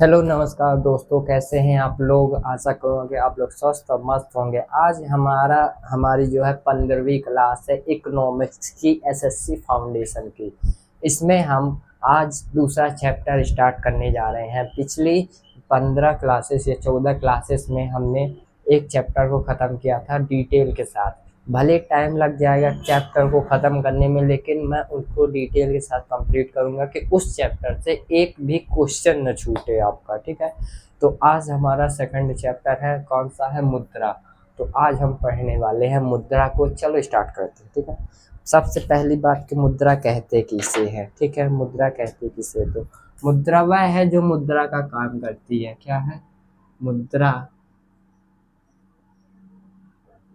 Hello नमस्कार दोस्तों, कैसे हैं आप लोग। आशा करूँगा कि आप लोग स्वस्थ और मस्त होंगे। आज हमारी जो है 15वीं क्लास है इकोनॉमिक्स की, एसएससी फाउंडेशन की। इसमें हम आज दूसरा चैप्टर स्टार्ट करने जा रहे हैं। पिछली 15 क्लासेस या 14 क्लासेस में हमने एक चैप्टर को ख़त्म किया था डिटेल के साथ। भले टाइम लग जाएगा चैप्टर को ख़त्म करने में, लेकिन मैं उसको डिटेल के साथ कंप्लीट करूँगा कि उस चैप्टर से एक भी क्वेश्चन न छूटे आपका। ठीक है, तो आज हमारा सेकंड चैप्टर है, कौन सा है, मुद्रा। तो आज हम पढ़ने वाले हैं मुद्रा को। चलो स्टार्ट करते हैं। ठीक है, सबसे पहली बात कि मुद्रा कहते किसे हैं। ठीक है, मुद्रा कहते किसे, तो मुद्रा वह है जो मुद्रा का काम करती है। क्या है मुद्रा?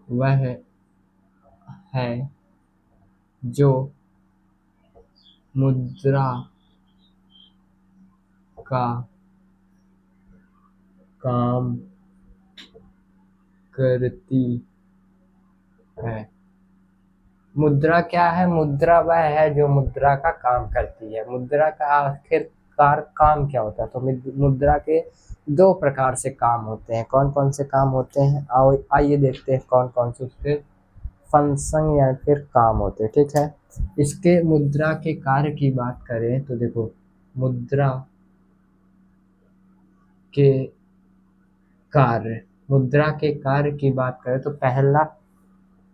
वह है जो मुद्रा का काम करती है। मुद्रा क्या है? मुद्रा वह है जो मुद्रा का काम करती है। मुद्रा का आखिरकार काम क्या होता है? तो मुद्रा के दो प्रकार से काम होते हैं। कौन कौन से काम होते हैं? आओ आइए देखते हैं कौन कौन से उसके फंक्शन या फिर काम होते हैं। ठीक है, इसके मुद्रा के कार्य की बात करें तो देखो, मुद्रा के मुद्रा के कार्य की बात करें तो पहला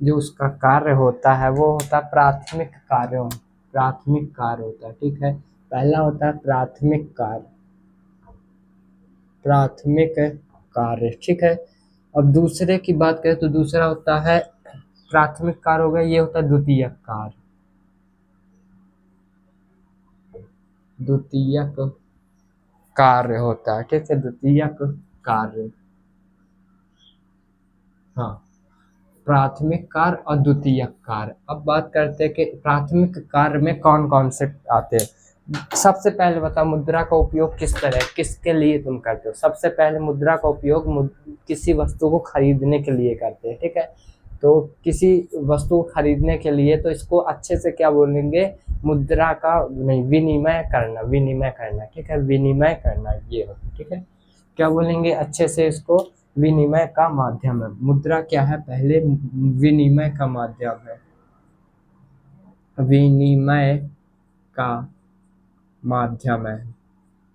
जो उसका कार्य होता है वो होता है प्राथमिक कार्यों। प्राथमिक कार्य होता है। ठीक है, पहला होता है प्राथमिक कार्य। प्राथमिक कार्य, ठीक है। अब दूसरे की बात करें तो दूसरा होता है, प्राथमिक कार्य हो गया, ये होता है द्वितीयक कार्य। द्वितीयक कार्य होता है। ठीक है, द्वितीयक कार्य। हाँ, प्राथमिक कार्य और द्वितीयक कार्य। अब बात करते हैं कि प्राथमिक कार्य में कौन कौन से आते हैं। सबसे पहले बताओ, मुद्रा का उपयोग किस तरह, किसके लिए तुम करते हो। सबसे पहले मुद्रा का उपयोग किसी वस्तु को खरीदने के लिए करते हैं। ठीक है, तो किसी वस्तु को खरीदने के लिए तो इसको अच्छे से क्या बोलेंगे, मुद्रा का नहीं, विनिमय करना। विनिमय करना, ठीक है, विनिमय करना ये होता है। ठीक है, क्या बोलेंगे अच्छे से इसको, विनिमय का माध्यम है। मुद्रा क्या है? पहले विनिमय का माध्यम है। विनिमय का माध्यम है।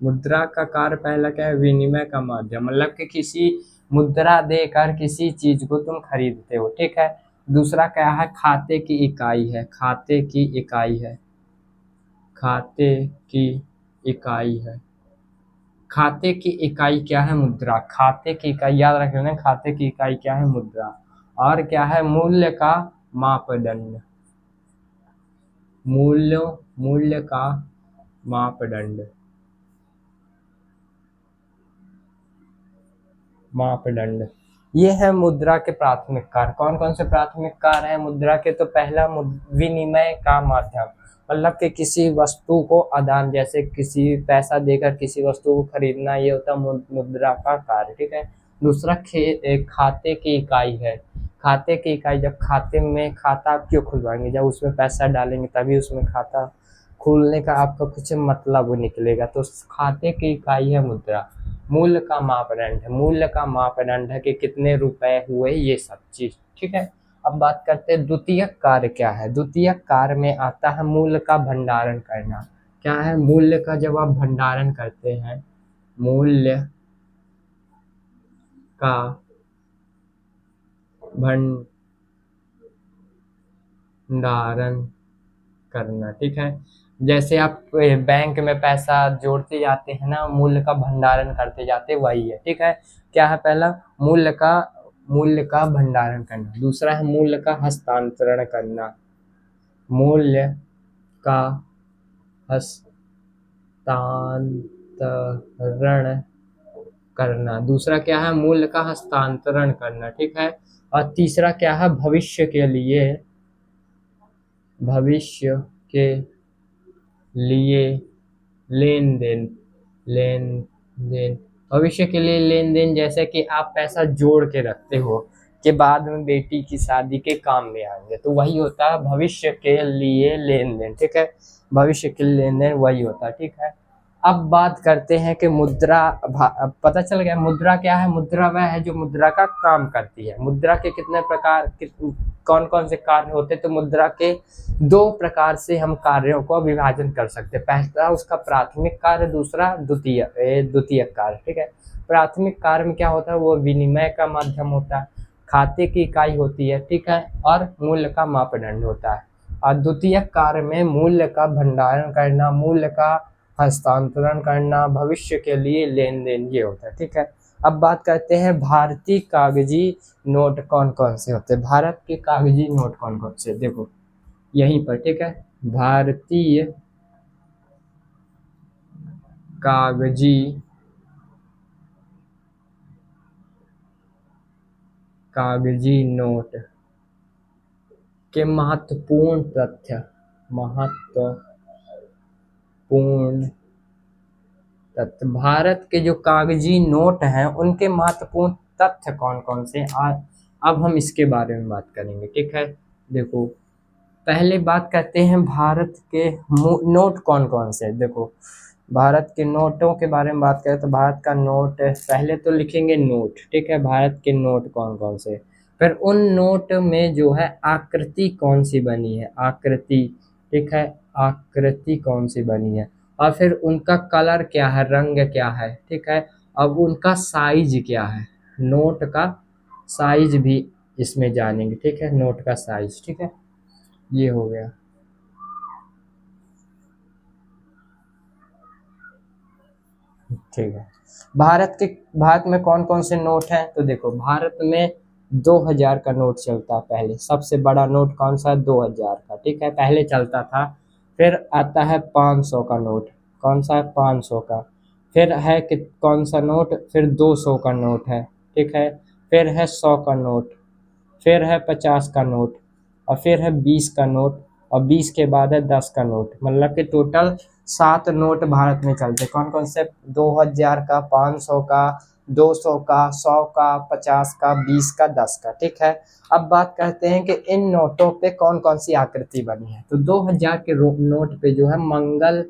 मुद्रा का कार्य पहला क्या है? विनिमय का माध्यम, मतलब कि किसी मुद्रा देकर किसी चीज को तुम खरीदते हो। ठीक है, दूसरा क्या है? खाते की इकाई है। खाते की इकाई है। खाते की इकाई है। खाते की इकाई क्या है? मुद्रा। खाते की इकाई याद रख लेना, खाते की इकाई क्या है? मुद्रा। और क्या है? मूल्य का मापदंड। मूल्य का मापदंड। मापदंड, ये है मुद्रा के प्राथमिक कार्य। कौन कौन से प्राथमिक कार्य हैं मुद्रा के? तो पहला विनिमय का माध्यम, मतलब कि किसी वस्तु को आदान, जैसे किसी पैसा देकर किसी वस्तु को खरीदना, ये होता है मुद्रा का कार्य। ठीक है, दूसरा खाते की इकाई है। खाते की इकाई, जब खाते में, खाता आप क्यों खुलवाएंगे? जब उसमें पैसा डालेंगे तभी उसमें खाता खोलने का आपका कुछ मतलब निकलेगा। तो खाते की इकाई है मुद्रा। मूल्य का मापदंड है। मूल्य का मापदंड है कि कितने रुपए हुए, ये सब चीज। ठीक है, अब बात करते हैं द्वितीयक कार्य क्या है। द्वितीयक कार्य में आता है मूल्य का भंडारण करना। क्या है? मूल्य का जब आप भंडारण करते हैं, मूल्य का भंडारण करना। ठीक है, जैसे आप बैंक में पैसा जोड़ते जाते हैं ना, मूल्य का भंडारण करते जाते, वही है। ठीक है, क्या है? पहला मूल्य का भंडारण करना। दूसरा है मूल्य का हस्तांतरण करना। मूल्य का हस्तांतरण करना। दूसरा क्या है? मूल्य का हस्तांतरण करना। ठीक है, और तीसरा क्या है? भविष्य के लिए लेन देन। लेन देन, भविष्य के लिए लेन देन, जैसे कि आप पैसा जोड़ के रखते हो कि बाद में बेटी की शादी के काम में आएंगे, तो वही होता है भविष्य के लिए लेन देन। ठीक है, भविष्य के लिए लेन देन वही होता है। ठीक है, अब बात करते हैं कि मुद्रा पता चल गया मुद्रा क्या है। मुद्रा वह है जो मुद्रा का काम करती है। मुद्रा के कितने प्रकार कौन कौन से कार्य होते हैं, तो मुद्रा के दो प्रकार से हम कार्यों को विभाजन कर सकते हैं। पहला उसका प्राथमिक कार्य, दूसरा द्वितीयक कार्य। ठीक है, प्राथमिक कार्य में क्या होता है, वो विनिमय का माध्यम होता है, खाते की इकाई होती है, ठीक है, और मूल्य का मापदंड होता है। और द्वितीयक कार्य में मूल्य का भंडारण करना, मूल्य का हस्तांतरण करना, भविष्य के लिए लेन देन, ये होता है। ठीक है, अब बात करते हैं भारतीय कागजी नोट कौन कौन से होते हैं। भारत के कागजी नोट कौन कौन से, देखो यहीं पर। ठीक है, भारतीय कागजी नोट के महत्वपूर्ण तथ्य, भारत के जो कागजी नोट हैं उनके महत्वपूर्ण तथ्य कौन कौन से, अब हम इसके बारे में बात करेंगे। ठीक है, देखो पहले बात करते हैं भारत के नोट कौन कौन से। देखो भारत के नोटों के बारे में बात करें तो भारत का नोट, पहले तो लिखेंगे नोट। ठीक है, भारत के नोट कौन कौन से, फिर उन नोट में जो है आकृति कौन सी बनी है, आकृति। ठीक है, आकृति कौन सी बनी है, और फिर उनका कलर क्या है, रंग क्या है। ठीक है, अब उनका साइज क्या है, नोट का साइज भी इसमें जानेंगे। ठीक है, नोट का साइज। ठीक है, ये हो गया। ठीक है, भारत में कौन कौन से नोट हैं, तो देखो भारत में 2000 का नोट चलता है पहले, सबसे बड़ा नोट कौन सा है, 2000 का। ठीक है, पहले चलता था। फिर आता है 500 का नोट, कौन सा है, 500 का। फिर है कि कौन सा नोट, फिर 200 का नोट है। ठीक है, फिर है 100 का नोट, फिर है 50 का नोट, और फिर है 20 का नोट, और 20 के बाद है 10 का नोट। मतलब कि टोटल 7 नोट भारत में चलते। कौन कौन से, 2000 का, 500 का, 200 का, 100 का, 50 का, 20 का, 10 का। ठीक है, अब बात करते हैं कि इन नोटों पे कौन कौन सी आकृति बनी है। तो 2000 के नोट पे जो है मंगल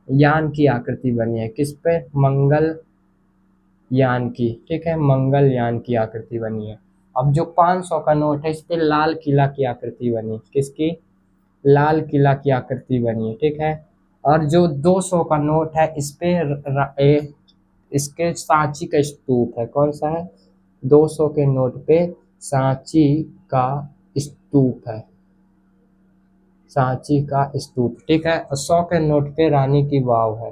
यान की आकृति बनी है। किस पे, मंगल यान की। ठीक है, मंगल यान की आकृति बनी है। अब जो 500 का नोट है इस पे लाल किला की आकृति बनी, किसकी, लाल किला की आकृति बनी है। ठीक है, और जो 200 का नोट है इस पे इसके सांची का स्तूप है। कौन सा है, 200 के नोट पे सांची का स्तूप है, सांची का स्तूप। ठीक है, और 100 के नोट पे रानी की वाव है,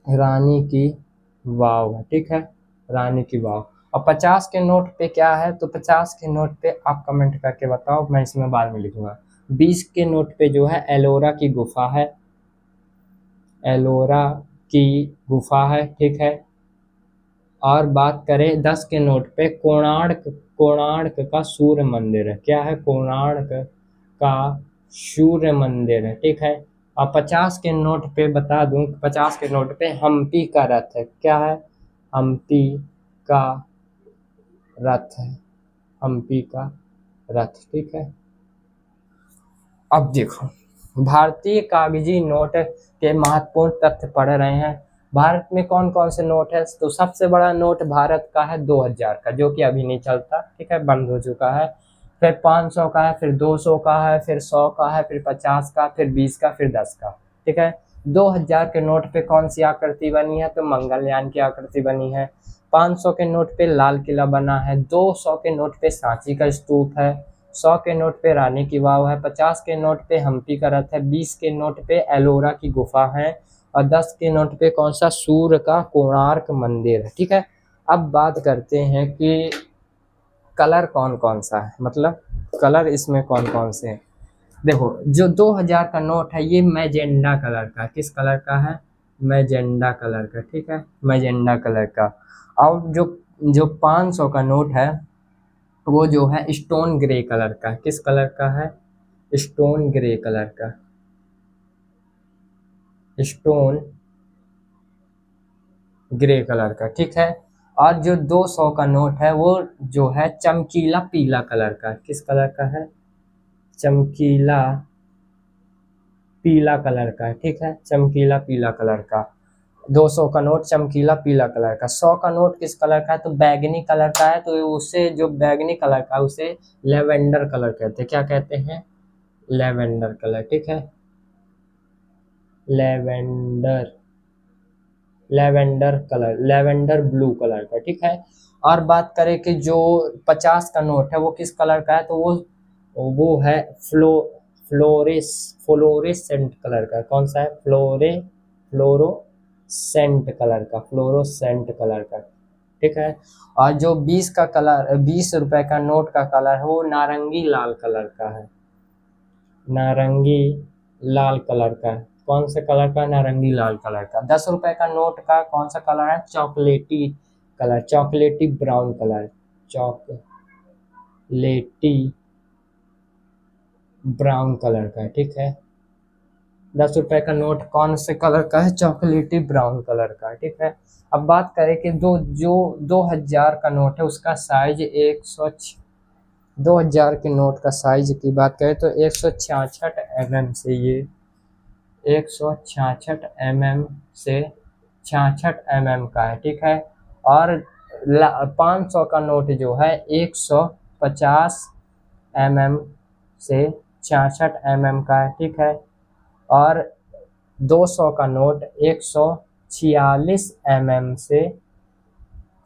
रानी की वाव है। ठीक है, रानी की वाव। और 50 के नोट पे क्या है, तो 50 के नोट पे आप कमेंट करके बताओ, मैं इसमें बाद में लिखूंगा। 20 के नोट पे जो है एलोरा की गुफा है, एलोरा की गुफा है। ठीक है, और बात करें 10 के नोट पे कोणार्क का सूर्य मंदिर है। क्या है, कोणार्क का सूर्य मंदिर है। ठीक है, और 50 के नोट पे बता दूं, 50 के नोट पे हम्पी का रथ है। क्या है, हम्पी का रथ है, हम्पी का रथ। ठीक है, अब देखो भारतीय कागजी नोट के महत्वपूर्ण तथ्य पढ़ रहे हैं। भारत में कौन कौन से नोट है, तो सबसे बड़ा नोट भारत का है 2000 का, जो कि अभी नहीं चलता। ठीक है, बंद हो चुका है। फिर 500 का है, फिर 200 का है, फिर 100 का है, फिर 50 का, फिर 20 का, फिर 10 का। ठीक है, 2000 के नोट पे कौन सी आकृति बनी है, तो मंगलयान की आकृति बनी है। 500 के नोट पे लाल किला बना है, 200 के नोट पे सांची का स्तूप है, 100 के नोट पे रानी की वाव है, 50 के नोट पे हम्पी का रथ है, 20 के नोट पे एलोरा की गुफा है, और 10 के नोट पे कौन सा, सूर्य का कोणार्क मंदिर है। ठीक है, अब बात करते हैं कि कलर कौन कौन सा है, मतलब कलर इसमें कौन कौन से हैं। देखो जो 2000 का नोट है ये मैजेंडा कलर का, किस कलर का है, मैजेंडा कलर का। ठीक है, मैजेंडा कलर का। और जो जो 500 का नोट है वो जो है स्टोन ग्रे कलर का, किस कलर का है, स्टोन ग्रे कलर का, स्टोन ग्रे कलर का। ठीक है, और जो 200 का नोट है वो जो है चमकीला पीला कलर का, किस कलर का है, चमकीला पीला कलर का है, ठीक है, चमकीला पीला कलर का। 200 का नोट चमकीला पीला कलर का। 100 का नोट किस कलर का है? तो बैगनी कलर का है, तो उसे जो बैगनी कलर का है उसे लेवेंडर कलर कहते हैं। क्या कहते हैं? लेवेंडर कलर, ठीक है, lavender, lavender colour, lavender blue colour का, ठीक है। और बात करें कि जो 50 का नोट है वो किस कलर का है? तो वो है फ्लोरेसेंट कलर का। कौन सा है? फ्लोरोसेंट कलर का, फ्लोरोसेंट कलर का, ठीक है। और जो 20 का कलर, 20 रुपए का नोट का कलर है वो नारंगी लाल कलर का है, नारंगी लाल कलर का है। कौन से कलर का? नारंगी लाल कलर का। 10 रुपए का नोट का कौन सा कलर है? चॉकलेटी कलर, चॉकलेटी ब्राउन कलर, चॉकलेटी ब्राउन कलर का, ठीक है। 10 रुपए का नोट कौन से कलर का है? चॉकलेटी ब्राउन कलर का, ठीक है। अब बात करें कि 2000 का नोट है उसका साइज 2000 के नोट का साइज की बात करें तो 166 mm से, ये 166 mm से 66 mm का है, ठीक है। और 500 का नोट जो है 150 mm से 66 mm का है, ठीक है। और 200 का नोट 146 mm से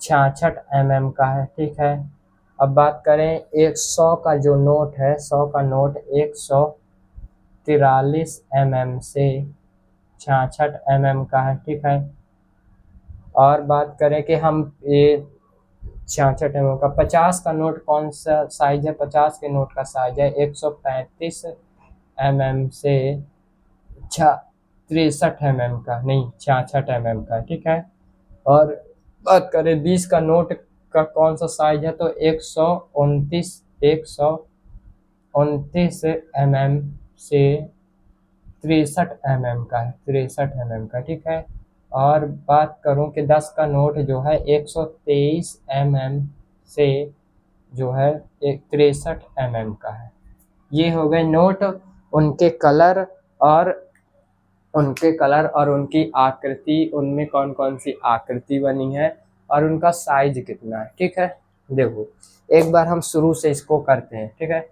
66 mm का है, ठीक है। अब बात करें 100 का जो नोट है, 100 का नोट 143 mm से 66 mm का है, ठीक है। और बात करें कि हम ये 66 mm का 50 का नोट कौन सा साइज है? 50 के नोट का साइज है 135 mm से 63 mm का, नहीं 66 mm का, ठीक है। और बात करें 20 का नोट का कौन सा साइज है? तो 129 mm से 63 mm का है, 63 mm का, ठीक है। और बात करूं कि 10 का नोट जो है 123 mm से जो है 63 mm का है। ये हो गए नोट, उनके कलर और उनकी आकृति, उनमें कौन कौन सी आकृति बनी है और उनका साइज कितना है, ठीक है। देखो एक बार हम शुरू से इसको करते हैं, ठीक है।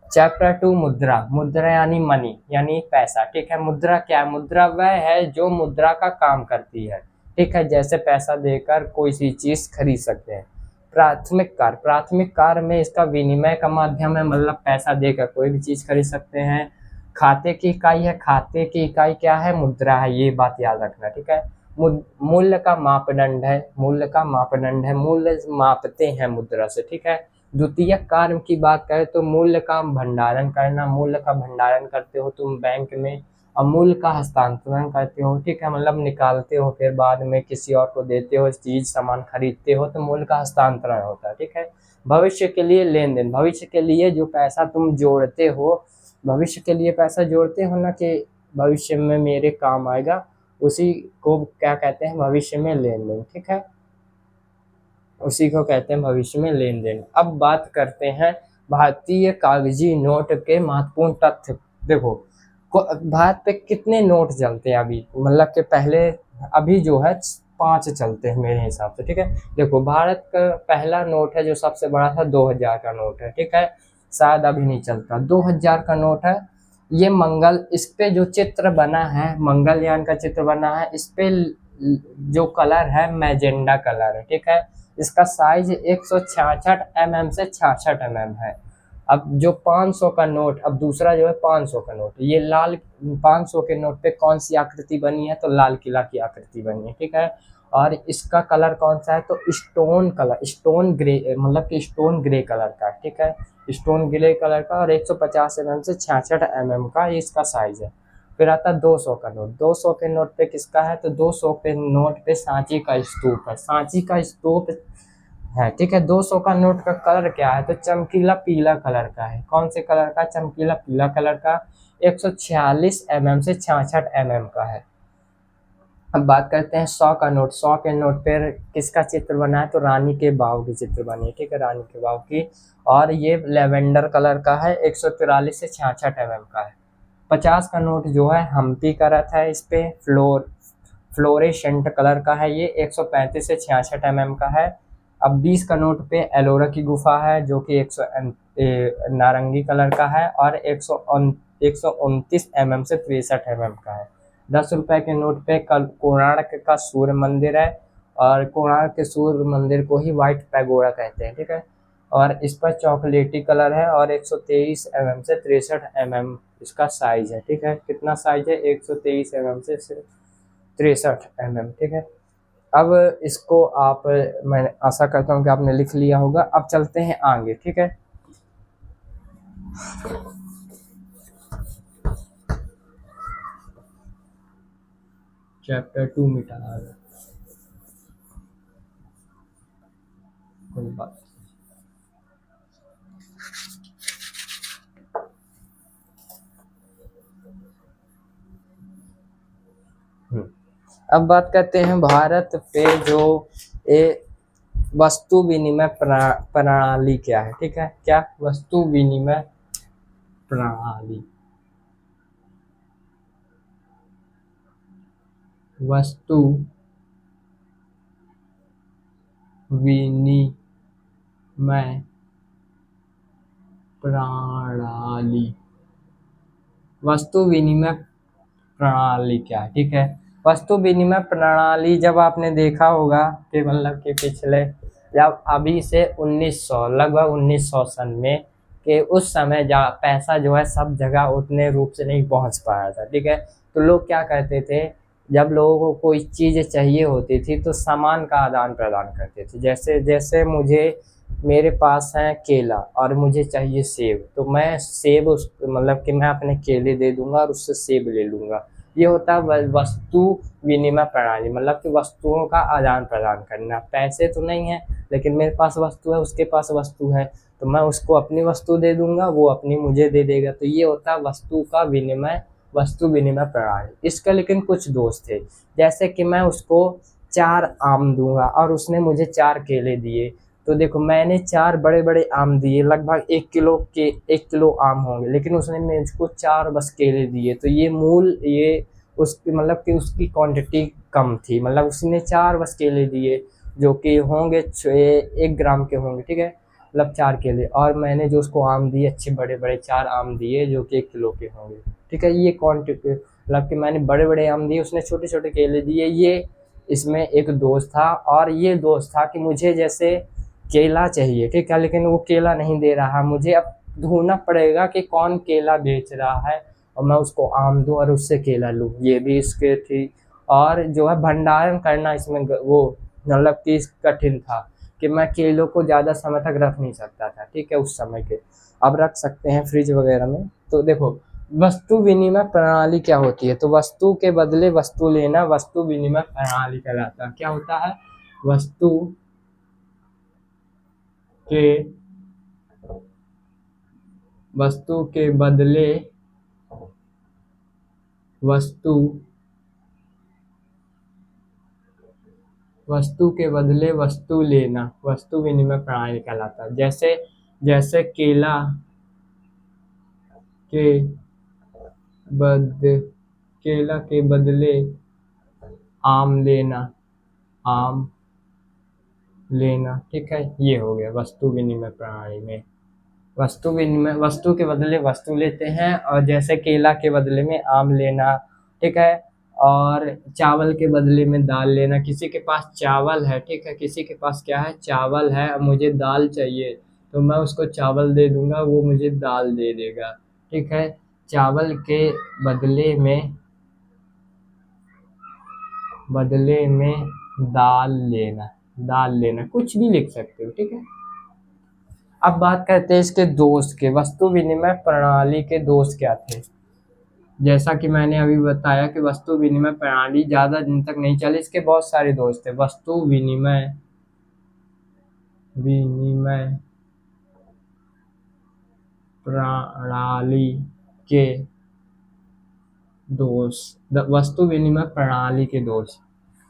चैप्टर 2 मुद्रा। मुद्रा यानी मनी, यानी पैसा, ठीक है। मुद्रा क्या है? मुद्रा वह है जो मुद्रा का काम करती है, ठीक है। जैसे पैसा देकर कोई सी चीज खरीद सकते हैं। प्राथमिक कार्य, प्राथमिक कार्य में इसका विनिमय का माध्यम है, मतलब पैसा देकर कोई भी चीज खरीद सकते हैं। खाते की इकाई है, खाते की इकाई क्या है? मुद्रा है, ये बात याद रखना, ठीक है। मूल्य का मापदंड है, मूल्य का मापदंड है, मूल्य मापते हैं मुद्रा से, ठीक है। द्वितीय कार्य की बात करें तो मूल्य का भंडारण करना, मूल्य का भंडारण करते हो तुम बैंक में, और मूल्य का हस्तांतरण करते हो, ठीक है, मतलब निकालते हो फिर बाद में किसी और को देते हो, चीज सामान खरीदते हो, तो मूल्य का हस्तांतरण होता है, ठीक है। भविष्य के लिए लेन देन, भविष्य के लिए जो पैसा तुम जोड़ते हो, भविष्य के लिए पैसा जोड़ते हो ना कि भविष्य में मेरे काम आएगा, उसी को क्या कहते हैं? भविष्य में लेन देन, ठीक है, उसी को कहते हैं भविष्य में लेन देन। अब बात करते हैं भारतीय कागजी नोट के महत्वपूर्ण तथ्य। देखो भारत पे कितने नोट चलते हैं अभी, मतलब कि पहले अभी जो है 5 चलते हैं मेरे हिसाब से, ठीक है। देखो भारत का पहला नोट है जो सबसे बड़ा था 2000 का नोट है, ठीक है, शायद अभी नहीं चलता। 2000 का नोट है, ये मंगल, इस पे जो चित्र बना है, मंगलयान का चित्र बना है, इस पे जो कलर है मैजेंडा कलर है, ठीक है। इसका साइज 166 mm से 66 mm है। अब जो 500 का नोट, अब दूसरा जो है 500 का नोट, ये लाल, 500 के नोट पे कौन सी आकृति बनी है? तो लाल किला की आकृति बनी है, ठीक है। और इसका कलर कौन सा है? तो स्टोन कलर, स्टोन ग्रे, मतलब कि स्टोन ग्रे कलर का, ठीक है, स्टोन ग्रे कलर का। और 150 mm से 66 mm का ये इसका साइज है। फिर आता है 200 का नोट। 200 के नोट पे किसका है? तो 200 के नोट पे सांची का स्तूप है, सांची का स्तूप है, ठीक है। 200 का नोट का कलर क्या है? तो चमकीला पीला कलर का है। कौन से कलर का? चमकीला पीला कलर का। 146 mm से 66 mm का है। अब बात करते हैं 100 का नोट। 100 के नोट पर किसका चित्र बना है? तो रानी के बाव की चित्र बनी है, ठीक है, रानी के बाव की। और ये लेवेंडर कलर का है, 143 से 66 mm का है। 50 का नोट जो है हम्पी का रथ है, इस पे फ्लोरेसेंट कलर का है, ये 135 से 66 mm का है। अब 20 का नोट पे एलोरा की गुफा है जो कि 100 नारंगी कलर का है और 129 mm से 63 mm का है। 10 रुपए के नोट पे कोणार्क का सूर्य मंदिर है और कोणार्क के सूर्य मंदिर को ही व्हाइट पैगोडा कहते हैं, ठीक है। और इस पर चॉकलेटी कलर है और 123 mm से 63 mm इसका साइज है, ठीक है। कितना साइज है? 123 mm से 63 mm, ठीक है। अब इसको आप, मैं आशा करता हूँ कि आपने लिख लिया होगा। अब चलते हैं आगे, ठीक है। चैप्टर 2 मिटा है, कोई बात। अब बात करते हैं भारत पे जो ए वस्तु विनिमय प्रणाली क्या है, ठीक है। क्या? वस्तु विनिमय प्रणाली। वस्तु विनिमय प्रणाली। वस्तु विनिमय प्रणाली क्या है, ठीक है। वस्तु विनिमय प्रणाली जब आपने देखा होगा कि मतलब कि पिछले, जब अभी से 1900 लगभग 1900 सन में, कि उस समय पैसा जो है सब जगह उतने रूप से नहीं पहुंच पाया था, ठीक है। तो लोग क्या करते थे, जब लोगों को कोई चीज़ चाहिए होती थी तो सामान का आदान प्रदान करते थे। जैसे जैसे मेरे पास है केला और मुझे चाहिए सेब, तो मैं सेब उस मतलब कि मैं अपने केले दे दूंगा और उससे सेब ले लूंगा। ये होता है वस्तु विनिमय प्रणाली, मतलब कि वस्तुओं का आदान प्रदान करना। पैसे तो नहीं है लेकिन मेरे पास वस्तु है, उसके पास वस्तु है, तो मैं उसको अपनी वस्तु दे दूंगा, वो अपनी मुझे दे देगा। तो ये होता है वस्तु विनिमय प्रणाली। इसका लेकिन कुछ दोष थे, जैसे कि मैं उसको 4 आम दूंगा और उसने मुझे 4 केले दिए। तो देखो, मैंने 4 बड़े बड़े आम दिए, लगभग 1 किलो आम होंगे, लेकिन उसने मुझको 4 बस केले दिए। तो ये उसकी मतलब कि उसकी क्वांटिटी कम थी, मतलब उसने 4 बस केले दिए जो कि होंगे 1 ग्राम के होंगे, ठीक है। मतलब 4 केले, और मैंने जो उसको आम दिए अच्छे बड़े बड़े 4 आम दिए जो कि 1 किलो के होंगे, ठीक है। ये क्वांटिटी मतलब कि मैंने बड़े बड़े आम दिए, उसने छोटे छोटे केले दिए। ये इसमें एक दोस्त था। और ये दोस्त था कि मुझे जैसे केला चाहिए, ठीक है, लेकिन वो केला नहीं दे रहा, मुझे अब ढूंढना पड़ेगा कि कौन केला बेच रहा है और मैं उसको आम दूं और उससे केला लूं। ये भी इसके थी। और जो है भंडारण करना इसमें वो मतलब कि कठिन था कि मैं केलों को ज़्यादा समय तक रख नहीं सकता था, ठीक है, उस समय के। अब रख सकते हैं फ्रिज वगैरह में। तो देखो, वस्तु विनिमय प्रणाली क्या होती है? तो वस्तु के बदले वस्तु लेना वस्तु विनिमय प्रणाली कहलाता है। क्या होता है? वस्तु के बदले वस्तु लेना वस्तु विनिमय प्रणाली कहलाता है। जैसे जैसे के केला के बदले आम लेना, ठीक है। ये हो गया वस्तु विनिमय प्रणाली में। वस्तु के बदले वस्तु लेते हैं, और जैसे केला के बदले में आम लेना, ठीक है। और चावल के बदले में दाल लेना। किसी के पास चावल है, ठीक है, किसी के पास क्या है? चावल है, और मुझे दाल चाहिए, तो मैं उसको चावल दे दूंगा, वो मुझे दाल दे देगा, ठीक है। चावल के बदले में दाल लेना, कुछ भी लिख सकते हो, ठीक है। अब बात करते हैं इसके दोष के। वस्तु विनिमय प्रणाली के दोष क्या थे? जैसा कि मैंने अभी बताया कि वस्तु विनिमय प्रणाली ज्यादा दिन तक नहीं चली, इसके बहुत सारे दोष थे। वस्तु विनिमय प्रणाली के दोष। वस्तु विनिमय प्रणाली के दोष,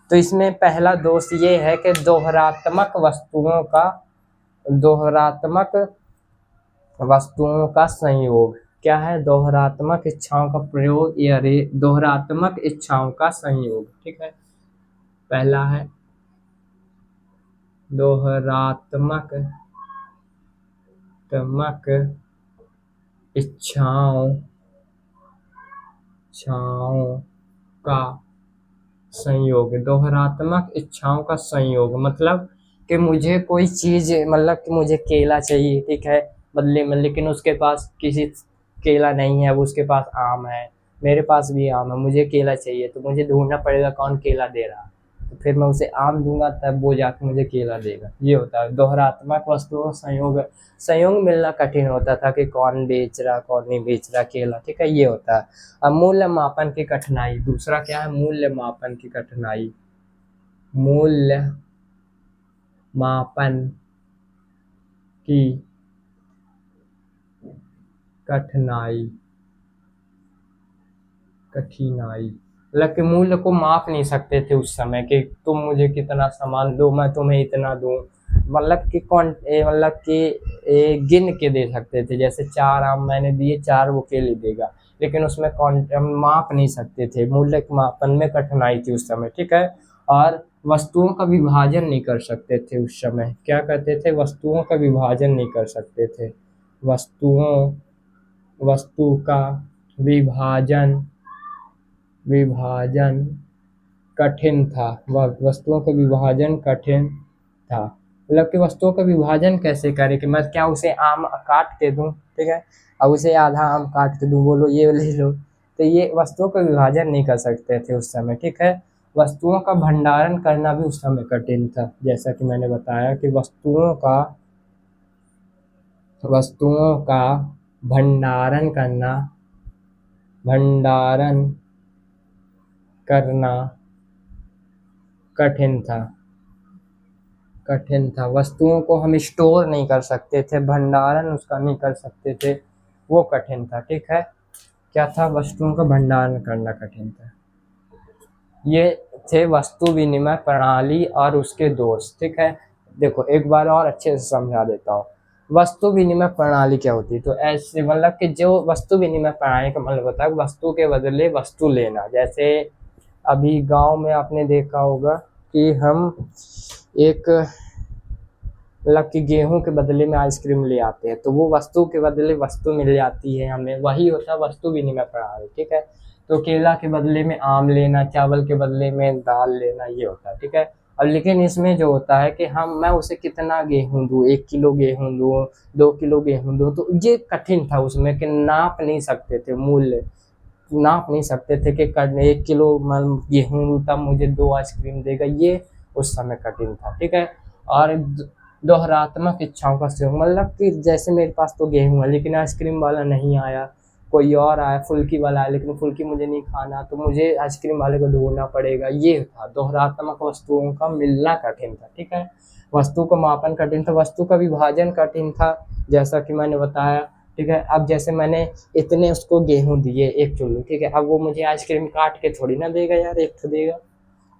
तो इसमें पहला दोष ये है कि दोहरात्मक वस्तुओं का संयोग, क्या है, दोहरात्मक इच्छाओं का प्रयोग या दोहरात्मक इच्छाओं का संयोग। ठीक है, पहला है दोहरात्मक तमक इच्छाओं इच्छाओं का संयोग। दोहरात्मक इच्छाओं का संयोग मतलब कि मुझे कोई चीज, मतलब कि मुझे केला चाहिए, ठीक है, बदले में, लेकिन उसके पास किसी केला नहीं है, वो उसके पास आम है, मेरे पास भी आम है, मुझे केला चाहिए, तो मुझे ढूंढना पड़ेगा कौन केला दे रहा है, तो फिर मैं उसे आम दूंगा, तब वो जाके मुझे केला देगा। ये होता है दोहरात्मक वस्तुओं का संयोग। संयोग मिलना कठिन होता था कि कौन बेच रहा कौन नहीं बेच रहा केला। ठीक है, ये होता है। अब मूल्य मापन की कठिनाई, दूसरा क्या है, मूल्य मापन की कठिनाई। मूल्य मापन की कठिनाई कठिनाई मतलब कि मूल्य को माप नहीं सकते थे उस समय कि तुम मुझे कितना सामान दो मैं तुम्हें इतना दूं, मतलब कि मतलब कि गिन के दे सकते थे, जैसे 4 आम मैंने दिए, 4 वो केले देगा, लेकिन उसमें हम माप नहीं सकते थे, मूल्य के मापन में कठिनाई थी उस समय। ठीक है, और वस्तुओं का विभाजन नहीं कर सकते थे उस समय। क्या करते थे, वस्तुओं का विभाजन नहीं कर सकते थे। वस्तुओं वस्तु का विभाजन विभाजन कठिन था। वस्तुओं का विभाजन कठिन था, मतलब कि वस्तुओं का विभाजन कैसे करें, कि मैं क्या उसे आम काट के दूं, ठीक है, अब उसे आधा आम काट के दूं, बोलो ये ले लो, तो ये वस्तुओं का विभाजन नहीं कर सकते थे उस समय। ठीक है, वस्तुओं का भंडारण करना भी उस समय कठिन था, जैसा कि मैंने बताया कि वस्तुओं का भंडारण करना कठिन था। वस्तुओं को हम स्टोर नहीं कर सकते थे, भंडारण उसका नहीं कर सकते थे, वो कठिन था। ठीक है, क्या था, वस्तुओं का भंडारण करना कठिन था। ये थे वस्तु विनिमय प्रणाली और उसके दोष। ठीक है, देखो एक बार और अच्छे से समझा देता हूँ। वस्तु विनिमय प्रणाली क्या होती है, तो ऐसे मतलब कि जो वस्तु विनिमय प्रणाली का मतलब होता है वस्तु के बदले वस्तु लेना। जैसे अभी गांव में आपने देखा होगा कि हम एक, मतलब कि गेहूं के बदले में आइसक्रीम ले आते हैं, तो वो वस्तु के बदले वस्तु मिल जाती है हमें, वही होता है वस्तु विनिमय प्रणाली। ठीक है, तो केला के बदले में आम लेना, चावल के बदले में दाल लेना, ये होता है। ठीक है, अब लेकिन इसमें जो होता है कि मैं उसे कितना गेहूं दूं, 1 किलो गेहूं दूं, 2 किलो गेहूं दूं, तो ये कठिन था उसमें कि नाप नहीं सकते थे, मूल्य नाप नहीं सकते थे कि 1 किलो गेहूं दूं तब मुझे 2 आइसक्रीम देगा, ये उस समय कठिन था। ठीक है, और दोहरात्मक इच्छाओं का संयोग मतलब कि जैसे मेरे पास तो गेहूं है लेकिन आइसक्रीम वाला नहीं आया, कोई और आया, फुल्की वाला आया, लेकिन फुल्की मुझे नहीं खाना, तो मुझे आइसक्रीम वाले को ढूंढना पड़ेगा। ये था दोहरात्मक वस्तुओं का मिलना कठिन था। ठीक है, वस्तु का मापन कठिन था, वस्तु का विभाजन कठिन था, जैसा कि मैंने बताया। ठीक है, अब जैसे मैंने इतने उसको गेहूं दिए 1 किलो, ठीक है, अब वो मुझे आइसक्रीम काट के थोड़ी ना देगा यार, एक तो देगा।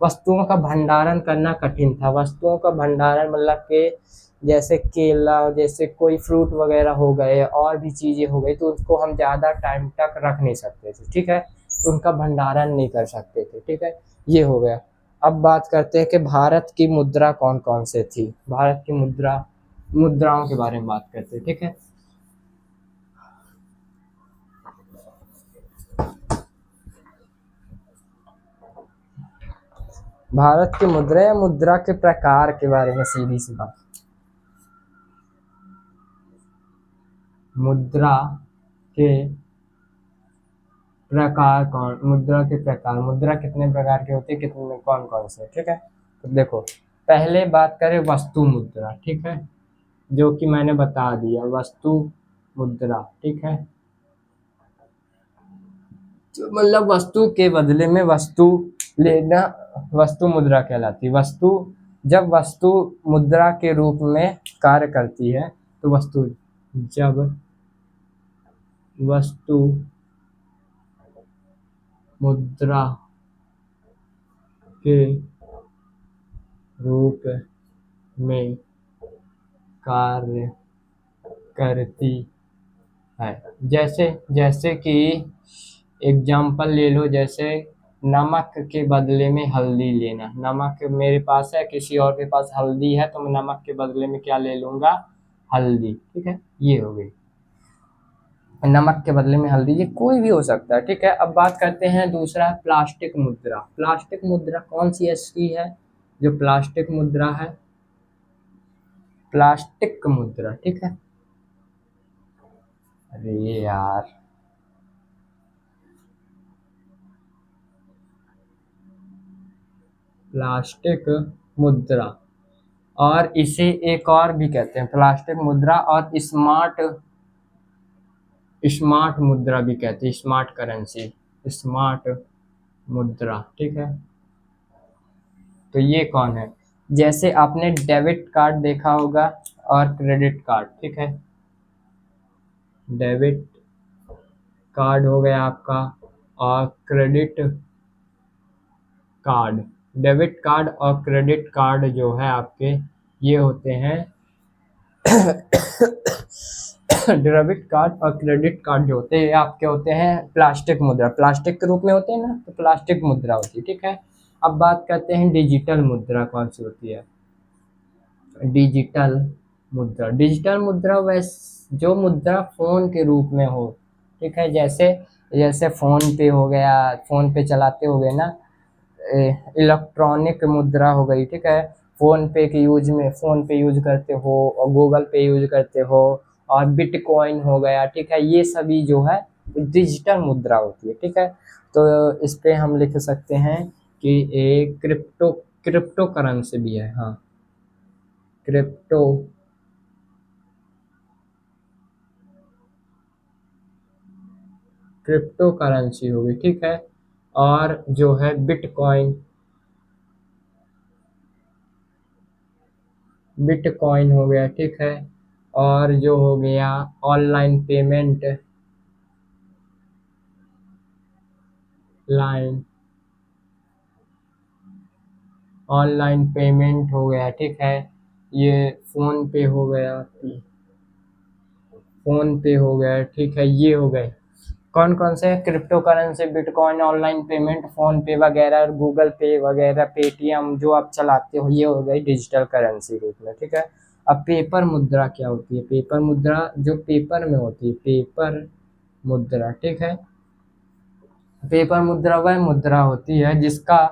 वस्तुओं का भंडारण करना कठिन था। वस्तुओं का भंडारण मतलब कि जैसे केला, जैसे कोई फ्रूट वगैरह हो गए, और भी चीजें हो गई, तो उसको हम ज्यादा टाइम तक रख नहीं सकते थे। ठीक है, उनका भंडारण नहीं कर सकते थे। ठीक है, ये हो गया। अब बात करते हैं कि भारत की मुद्रा कौन कौन से थी। भारत की मुद्राओं के बारे में बात करते हैं। ठीक है, भारत की मुद्रा या मुद्रा के प्रकार के बारे में सीधी सी बात। मुद्रा के मुद्रा कितने प्रकार के होते हैं, कितने कौन कौन से, ठीक है। तो देखो, पहले बात करें वस्तु मुद्रा। ठीक है, जो कि मैंने बता दिया, वस्तु मुद्रा। ठीक है, तो मतलब वस्तु के बदले में वस्तु लेना वस्तु मुद्रा कहलाती है। जब वस्तु मुद्रा के रूप में कार्य करती है, तो जब वस्तु मुद्रा के रूप में कार्य करती है। जैसे जैसे कि एग्जाम्पल ले लो, जैसे नमक के बदले में हल्दी लेना। नमक मेरे पास है, किसी और के पास हल्दी है, तो मैं नमक के बदले में क्या ले लूंगा? हल्दी। ठीक है, ये हो गई। नमक के बदले में हल्दी, ये कोई भी हो सकता है। ठीक है, अब बात करते हैं दूसरा है प्लास्टिक मुद्रा। प्लास्टिक मुद्रा कौन सी ऐसी है जो प्लास्टिक मुद्रा है? प्लास्टिक मुद्रा, ठीक है। अरे यार, प्लास्टिक मुद्रा, और इसे एक और भी कहते हैं प्लास्टिक मुद्रा, और स्मार्ट स्मार्ट मुद्रा भी कहते हैं, स्मार्ट करेंसी, स्मार्ट मुद्रा। ठीक है, तो ये कौन है? जैसे आपने डेबिट कार्ड देखा होगा और क्रेडिट कार्ड। ठीक है, डेबिट कार्ड हो गया आपका, और क्रेडिट कार्ड। डेबिट कार्ड और क्रेडिट कार्ड जो है आपके, ये होते हैं डेबिट कार्ड और क्रेडिट कार्ड जो होते हैं आपके होते हैं प्लास्टिक मुद्रा, प्लास्टिक के रूप में होते हैं ना, तो प्लास्टिक मुद्रा होती है। ठीक है, अब बात करते हैं डिजिटल मुद्रा कौन सी होती है। डिजिटल मुद्रा, डिजिटल मुद्रा वैस जो मुद्रा फोन के रूप में हो। ठीक है, जैसे जैसे फोन पे हो गया, फोन पे चलाते हो गए ना, इलेक्ट्रॉनिक मुद्रा हो गई। ठीक है, फोन पे के यूज में, फोन पे यूज करते हो और गूगल पे यूज करते हो, और बिटकॉइन हो गया। ठीक है, ये सभी जो है डिजिटल मुद्रा होती है। ठीक है, तो इस पे हम लिख सकते हैं कि एक क्रिप्टो क्रिप्टो करेंसी भी है। हाँ, क्रिप्टो क्रिप्टो करेंसी होगी। ठीक है, और जो है बिटकॉइन, बिटकॉइन हो गया। ठीक है, और जो हो गया online payment, line online payment हो गया। ठीक है, ये फोन पे हो गया, फोन पे हो गया। ठीक है, ये हो गए कौन कौन से? Crypto currency, bitcoin, online payment, phone पे वगैरह, गूगल पे वगैरह, पेटीएम जो आप चलाते हो, ये हो गई डिजिटल करेंसी रूप में। ठीक है, अब पेपर मुद्रा क्या होती है? पेपर मुद्रा जो पेपर में होती है, पेपर मुद्रा। ठीक है, पेपर मुद्रा वह मुद्रा होती है जिसका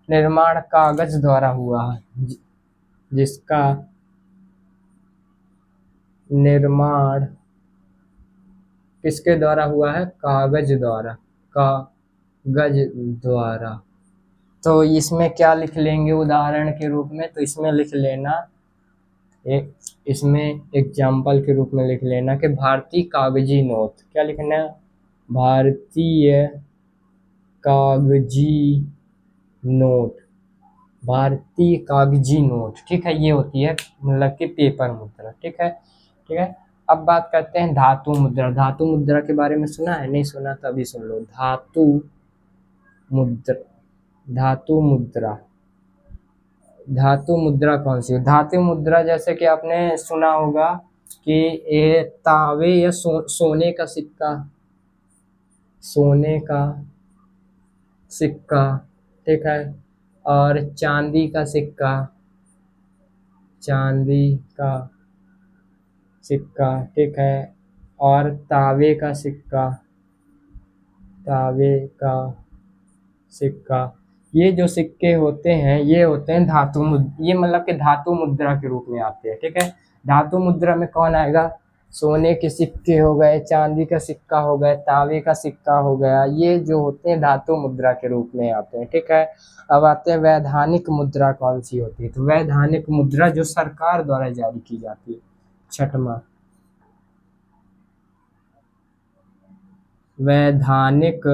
निर्माण कागज द्वारा हुआ है, जिसका निर्माण किसके द्वारा हुआ है? कागज द्वारा, कागज द्वारा। तो इसमें क्या लिख लेंगे उदाहरण के रूप में? तो इसमें लिख लेना, एक इसमें एग्जाम्पल के रूप में लिख लेना कि भारतीय कागजी नोट। क्या लिखना है? भारतीय कागजी नोट, भारतीय कागजी नोट। ठीक है, ये होती है मतलब कि पेपर मुद्रा। ठीक है, ठीक है। अब बात करते हैं धातु मुद्रा। धातु मुद्रा के बारे में सुना है? नहीं सुना तो अभी सुन लो। मुद्रा धातु मुद्रा, धातु मुद्रा कौन सी है? धातु मुद्रा जैसे कि आपने सुना होगा कि ये तांबे या सोने का सिक्का, सोने का सिक्का। ठीक है, और चांदी का सिक्का, चांदी का सिक्का। ठीक है, और तांबे का सिक्का, तांबे का सिक्का। ये जो सिक्के होते हैं ये होते हैं धातु मुद्रा, ये मतलब कि धातु मुद्रा के रूप में आते हैं। ठीक है, धातु मुद्रा में कौन आएगा? सोने के सिक्के हो गए, चांदी का सिक्का हो गया, तांबे का सिक्का हो गया, ये जो होते हैं धातु मुद्रा के रूप में आते हैं। ठीक है, अब आते हैं वैधानिक मुद्रा कौन सी होती है? तो वैधानिक मुद्रा जो सरकार द्वारा जारी की जाती है। छठवां, वैधानिक,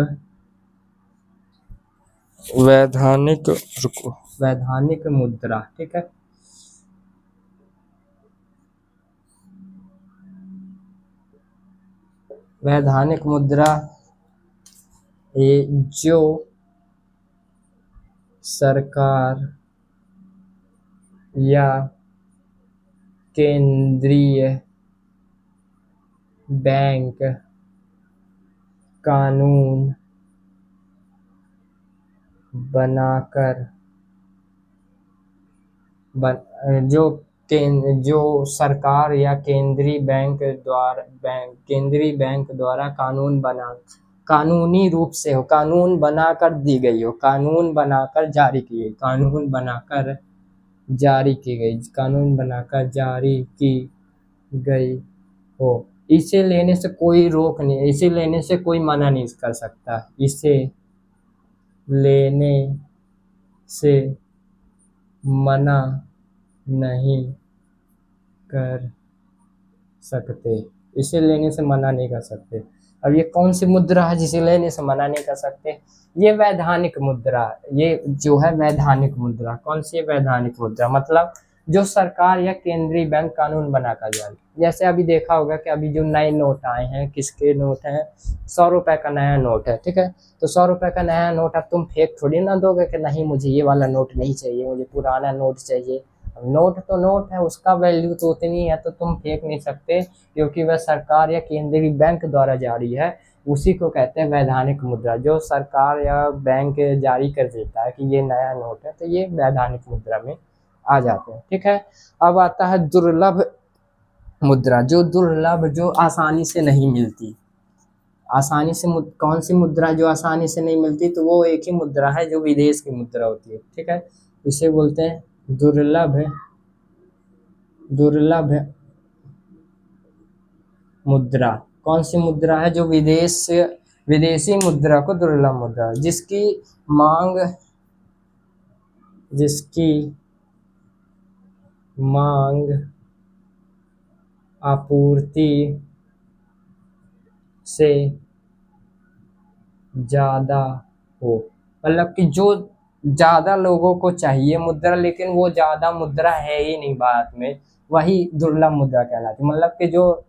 वैधानिक रुको, वैधानिक मुद्रा। ठीक है, वैधानिक मुद्रा ये जो सरकार या केंद्रीय बैंक कानून बनाकर जो सरकार या केंद्रीय बैंक द्वारा कानूनी रूप से हो, कानून बनाकर दी गई हो, कानून बनाकर जारी की गई, कानून बनाकर जारी की गई हो। इसे लेने से कोई रोक नहीं, इसे लेने से कोई मना नहीं कर सकता, इसे लेने से मना नहीं कर सकते, इसे लेने से मना नहीं कर सकते। अब ये कौन सी मुद्रा है जिसे लेने से मना नहीं कर सकते? ये वैधानिक मुद्रा, ये जो है वैधानिक मुद्रा। कौन सी वैधानिक मुद्रा? मतलब जो सरकार या केंद्रीय बैंक कानून बनाकर जारी। जैसे अभी देखा होगा कि अभी जो नए नोट आए हैं, किसके नोट हैं? 100 रुपए का नया नोट है, ठीक है। तो 100 रुपए का नया नोट अब तुम फेक थोड़ी ना दोगे कि नहीं मुझे ये वाला नोट नहीं चाहिए, मुझे पुराना नोट चाहिए। नोट तो नोट है, उसका वैल्यू तो उतनी है, तो तुम फेंक नहीं सकते, क्योंकि वह सरकार या केंद्रीय बैंक द्वारा जारी है। उसी को कहते हैं वैधानिक मुद्रा। जो सरकार या बैंक जारी कर देता है कि ये नया नोट है, तो ये वैधानिक मुद्रा में आ जाते हैं, ठीक है। अब आता है दुर्लभ मुद्रा। जो दुर्लभ, जो आसानी से नहीं मिलती, आसानी से कौन सी मुद्रा जो आसानी से नहीं मिलती? तो वो एक ही मुद्रा है जो विदेश की मुद्रा होती है, ठीक है। इसे बोलते हैं दुर्लभ मुद्रा। कौन सी मुद्रा है? जो विदेशी मुद्रा को दुर्लभ मुद्रा, जिसकी मांग आपूर्ति से ज्यादा हो। मतलब कि जो ज्यादा लोगों को चाहिए मुद्रा, लेकिन वो ज्यादा मुद्रा है ही नहीं भारत में, वही दुर्लभ मुद्रा कहलाती है। मतलब कि जो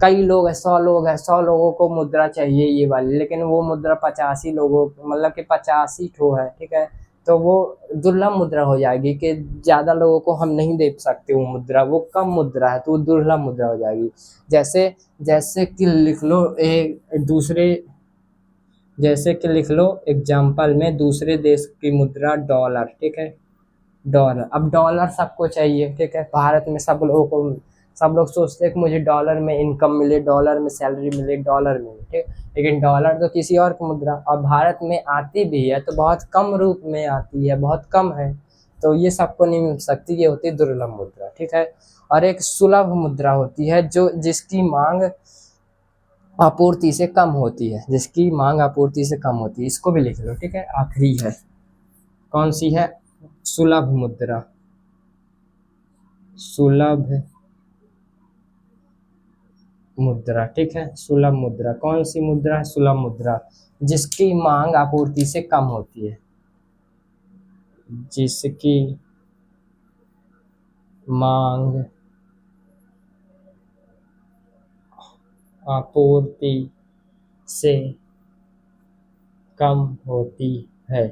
कई लोग हैं, 100 लोग हैं, 100 लोगों को मुद्रा चाहिए ये वाली, लेकिन वो मुद्रा 85 लोगों, मतलब कि 85 ठो है, ठीक है। तो वो दुर्लभ मुद्रा हो जाएगी कि ज्यादा लोगों को हम नहीं दे सकते वो मुद्रा, वो कम मुद्रा है, तो वो दुर्लभ मुद्रा हो जाएगी। जैसे जैसे कि लिख लो जैसे कि लिख लो एग्जाम्पल में दूसरे देश की मुद्रा डॉलर, ठीक है। डॉलर, अब डॉलर सबको चाहिए, ठीक है। भारत में सब लोग सोचते हैं कि मुझे डॉलर में इनकम मिले, डॉलर में सैलरी मिले, डॉलर मिले, ठीक। लेकिन डॉलर तो किसी और की मुद्रा, और भारत में आती भी है तो बहुत कम रूप में आती है, बहुत कम है, तो ये सबको नहीं मिल सकती, ये होती है दुर्लभ मुद्रा, ठीक है। और एक सुलभ मुद्रा होती है जो जिसकी मांग आपूर्ति से कम होती है, जिसकी मांग आपूर्ति से कम होती है। इसको भी लिख लो, ठीक है। आखिरी है, कौन सी है? सुलभ मुद्रा। सुलभ मुद्रा, ठीक है। सुलभ मुद्रा कौन सी मुद्रा है? सुलभ मुद्रा, जिसकी मांग आपूर्ति से कम होती है, जिसकी मांग आपूर्ति से कम होती है।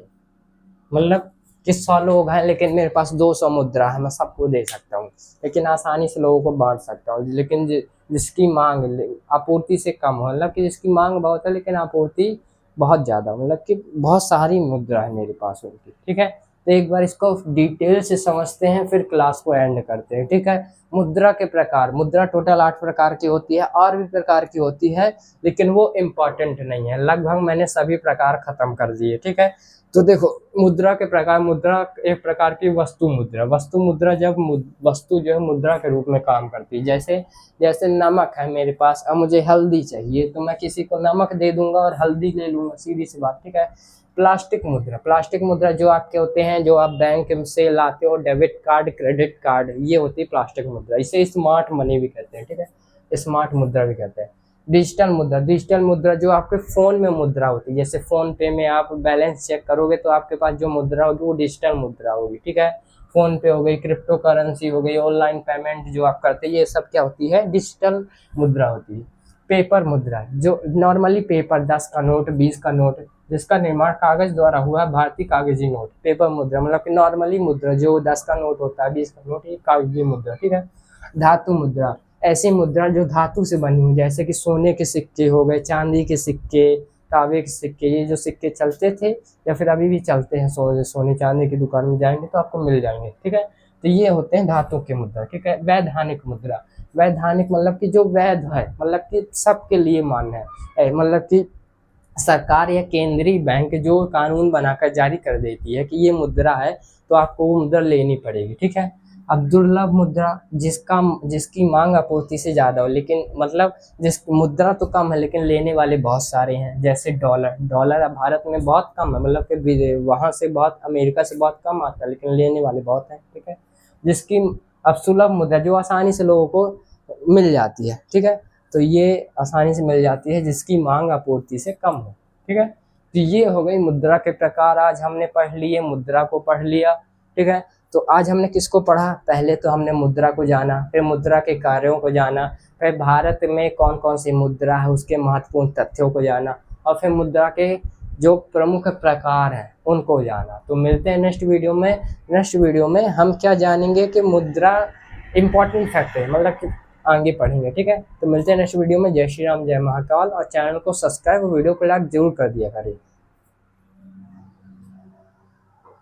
मतलब कि 100 लोग हैं लेकिन मेरे पास 200 मुद्रा है, मैं सबको दे सकता हूँ, लेकिन आसानी से लोगों को बांट सकता हूँ। लेकिन जिसकी मांग आपूर्ति से कम हो, मतलब कि जिसकी मांग बहुत है लेकिन आपूर्ति बहुत ज़्यादा, मतलब कि बहुत सारी मुद्रा है मेरे पास उनकी, ठीक है। तो एक बार इसको डिटेल से समझते हैं, फिर क्लास को एंड करते हैं, ठीक है। मुद्रा के प्रकार, मुद्रा टोटल 8 प्रकार की होती है, और भी प्रकार की होती है, लेकिन वो इम्पॉर्टेंट नहीं है। लगभग मैंने सभी प्रकार खत्म कर दिए, ठीक है। तो देखो मुद्रा के प्रकार, मुद्रा एक प्रकार की वस्तु मुद्रा। वस्तु मुद्रा जब वस्तु जो है मुद्रा के रूप में काम करती है। जैसे जैसे नमक है मेरे पास, अब मुझे हल्दी चाहिए तो मैं किसी को नमक दे दूंगा और हल्दी ले लूंगा, सीधी सी बात, ठीक है। प्लास्टिक मुद्रा, प्लास्टिक मुद्रा जो आपके होते हैं, जो आप बैंक से लाते हो, डेबिट कार्ड, क्रेडिट कार्ड, ये होती है प्लास्टिक मुद्रा। इसे स्मार्ट मनी भी कहते हैं, ठीक है, स्मार्ट मुद्रा भी कहते हैं। डिजिटल मुद्रा, डिजिटल मुद्रा जो आपके फ़ोन में मुद्रा होती है, जैसे फ़ोन पे में आप बैलेंस चेक करोगे तो आपके पास जो मुद्रा होगी वो डिजिटल मुद्रा होगी, ठीक है। फ़ोन पे हो गई, क्रिप्टो करेंसी हो गई, ऑनलाइन पेमेंट जो आप करते हैं, ये सब क्या होती है? डिजिटल मुद्रा होती है। पेपर मुद्रा, जो नॉर्मली पेपर 10 का नोट, 20 का नोट, जिसका निर्माण कागज द्वारा हुआ है, भारतीय कागजी नोट, पेपर मुद्रा। मतलब कि नॉर्मली मुद्रा जो 10 का नोट होता है, 20 का नोट, ये कागजी मुद्रा, ठीक है। धातु मुद्रा, ऐसी मुद्रा जो धातु से बनी हुई, जैसे कि सोने के सिक्के हो गए, चांदी के सिक्के, तांबे के सिक्के, ये जो सिक्के चलते थे या फिर अभी भी चलते हैं, सोने चांदी की दुकान में जाएंगे तो आपको मिल जाएंगे, ठीक है। तो ये होते हैं धातु के मुद्रा, ठीक है। वैधानिक मुद्रा, वैधानिक मतलब कि जो वैध है, मतलब कि सबके लिए मान्य है, मतलब कि सरकार या केंद्रीय बैंक जो कानून बनाकर जारी कर देती है कि ये मुद्रा है तो आपको वो मुद्रा लेनी पड़ेगी, ठीक है। अब दुर्लभ मुद्रा, जिसकी मांग आपूर्ति से ज़्यादा हो, लेकिन मतलब जिस मुद्रा तो कम है लेकिन लेने वाले बहुत सारे हैं, जैसे डॉलर। डॉलर अब भारत में बहुत कम है, मतलब कि वहाँ से बहुत, अमेरिका से बहुत कम आता है, लेकिन लेने वाले बहुत हैं, ठीक है। जिसकी अब सुलभ मुद्रा, जो आसानी से लोगों को मिल जाती है, ठीक है। तो ये आसानी से मिल जाती है जिसकी मांग आपूर्ति से कम हो, ठीक है। तो ये हो गई मुद्रा के प्रकार, आज हमने पढ़ लिए, मुद्रा को पढ़ लिया, ठीक है। तो आज हमने किसको पढ़ा, पहले तो हमने मुद्रा को जाना, फिर मुद्रा के कार्यों को जाना, फिर भारत में कौन कौन सी मुद्रा है उसके महत्वपूर्ण तथ्यों को जाना, और फिर मुद्रा के जो प्रमुख प्रकार हैं उनको जाना। तो मिलते हैं नेक्स्ट वीडियो में। नेक्स्ट वीडियो में हम क्या जानेंगे कि मुद्रा इम्पॉर्टेंट फैक्ट है, मतलब कि आगे पढ़ेंगे, ठीक है। तो मिलते हैं नेक्स्ट वीडियो में। जय श्री राम, जय महाकाल, और चैनल को सब्सक्राइब और वीडियो को लाइक जरूर कर दिया करें।